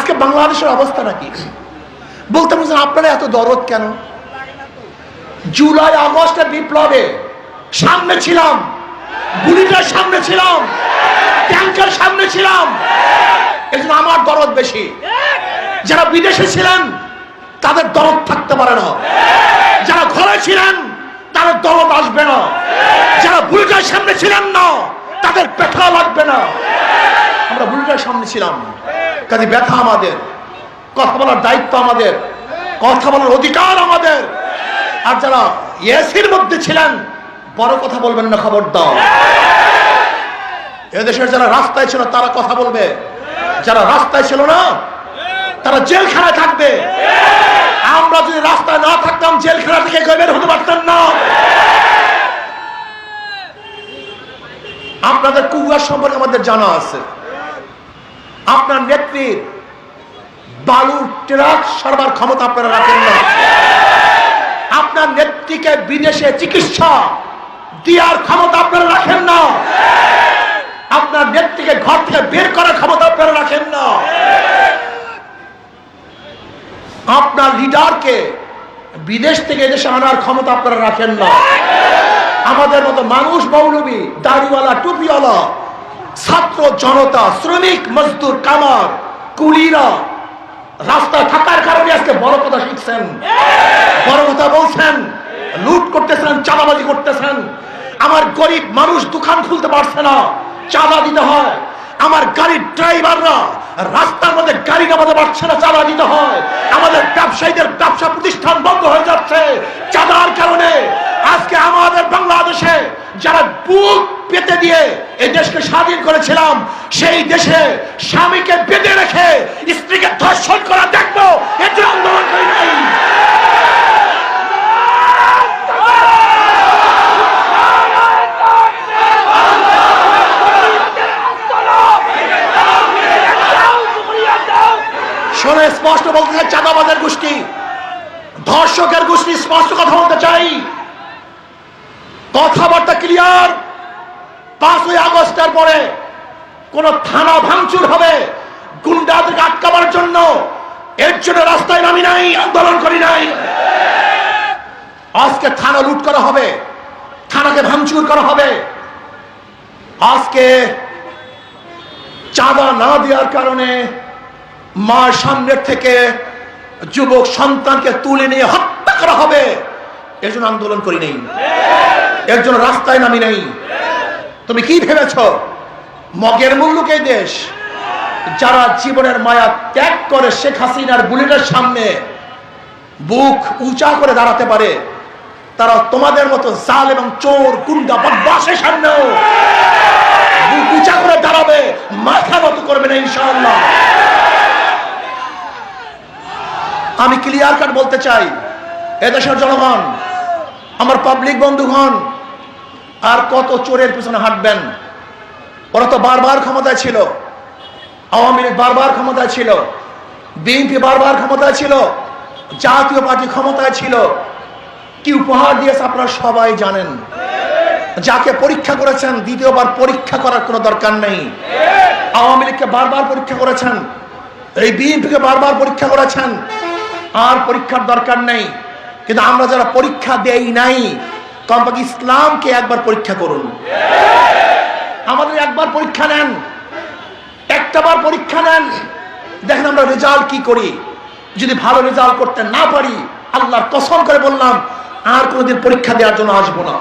আজকে বাংলাদেশের অবস্থাটা কি? বলতে বুঝলেন আপনারা এত দরদ কেন? জুলাই আগস্টের বিপ্লবে সামনে ছিলাম, গুলিটার সামনে ছিলাম, ট্যাঙ্কের সামনে ছিলাম, এজন্য আমার দরদ বেশি। যারা বিদেশে ছিলেন তাদের দরদ থাকতে পারে না, যারা ঘরে ছিলেন তাদের দরদ আসবে না, যারা বুলেটের সামনে ছিলেন না তাদের ব্যথা লাগবে না। আমরা বুলেটের সামনে ছিলাম, কাজে ব্যথা আমাদের, কথা বলার দায়িত্ব আমাদের, কথা বলার অধিকার আমাদের। আর যারা এসির মধ্যে ছিলেন বড় কথা বলবেন না, খবরদার। এদেশের যারা রাস্তায় ছিল তারা কথা বলবে, যারা রাস্তায় ছিল না তারা জেলখানায় থাকবে। আমরা যদি রাস্তায় না থাকতাম জেলখানা থেকে কেউ বের হতে পারতেন না। আপনাদের কুয়ার সম্পর্কে আমাদের জানা আছে। আপনার নেত্রীর বালুর ট্রাক সরবার ক্ষমতা আপনারা রাখেন না। আপনার নেত্রীকে বিদেশে চিকিৎসা দেওয়ার ক্ষমতা আপনারা রাখেন না। আপনার নেত্রীকে ঘর থেকে বের করার ক্ষমতা আপনারা রাখেন না। আপনার লিডারকে বিদেশ থেকে এদেশে আনার ক্ষমতা আপনারা রাখেন না। আমাদের মতো মানুষ, মৌলবী, দাড়িওয়ালা, টুপিওয়ালা, ছাত্র জনতা, শ্রমিক, মজদুর, কামার, কুলিরা রাস্তায় থাকার কারণে আজকে বড় কথা শিখছেন, বড় কথা বলছেন, লুট করতেছেন, চাঁদাবাজি করতেছেন। আমার গরিব মানুষ দোকান খুলতে পারছে না, চাঁদা দিতে হয়। আমার গাড়ির ড্রাইভাররা রাস্তার মধ্যে গাড়ি নামাতে পারছে না, চাঁদা দিতে হয়। আমাদের ব্যবসায়ীদের ব্যবসা প্রতিষ্ঠান বন্ধ হয়ে যাচ্ছে চাঁদার কারণে। আজকে আমাদের বাংলাদেশে যারা বুক পেতে দিয়ে এই দেশকে স্বাধীন করেছিলাম, সেই দেশে স্বামীকে বেঁধে রেখে স্ত্রীকে ধর্ষণ করা দেখবো, এটি আন্দোলন করি নাই। শোনে, স্পষ্ট বলতে চাই, চাঁদাবাজের গোষ্ঠী, ধর্ষকের গোষ্ঠী, স্পষ্ট কথা বলতে চাই, কথাবার্তা ক্লিয়ার। 5ই আগস্টের পরে কোন থানা ভাঙচুর হবে গুন্ডাদেরকে আটকাবার জন্য, এর জন্য রাস্তায় নামি নাই, আন্দোলন করি নাই। আজকে থানা লুট করা হবে, থানাকে ভাঙচুর করা হবে। আজকে চাঁদা না দেওয়ার কারণে মার সামনের থেকে যুবক সন্তানকে তুলে নিয়ে হত্যা করা হবে, এর জন্য আন্দোলন করি নেই, এর জন্য রাস্তায় নামি নেই। তুমি কি ভেবেছ মগের মুল্লুক এই দেশ? যারা জীবনের মায়া ত্যাগ করে শেখ হাসিনার বুলেটের সামনে বুক উঁচা করে দাঁড়াতে পারে, তারা তোমাদের মতো জাল এবং চোর, গুন্ডা, বদমাশের সামনেও বুক উঁচা করে দাঁড়াবে, মাথা নত করবে না ইনশাআল্লাহ। আমি ক্লিয়ার কাট বলতে চাই, এদেশের জনগণ, আমার পাবলিক বন্ধুগণ, আর কত চোরের পিছনে হাঁটবেন? ওরা তো বারবার ক্ষমতায় ছিল, আওয়ামী লীগ বারবার ক্ষমতায় ছিল, বিএনপি বারবার ক্ষমতায় ছিল, জাতীয় পার্টি ক্ষমতায় ছিল। কি উপহার দিয়েছে আপনারা সবাই জানেন। যাকে পরীক্ষা করেছেন দ্বিতীয়বার পরীক্ষা করার কোনো দরকার নেই। আওয়ামী লীগকে বারবার পরীক্ষা করেছেন, এই বিএনপিকে বারবার পরীক্ষা করেছেন, আর পরীক্ষার দরকার নেই। কিন্তু আমরা যারা পরীক্ষা দেই নাই, কমপক্ষে ইসলামকে একবার পরীক্ষা করুন। আমাদের একবার পরীক্ষা নেন, একটাবার পরীক্ষা নেন, দেখেন আমরা রেজাল্ট কি করি। যদি ভালো রেজাল্ট করতে না পারি, আল্লাহর কসম করে বললাম আর কোনোদিন পরীক্ষা দেওয়ার জন্য আসবো না।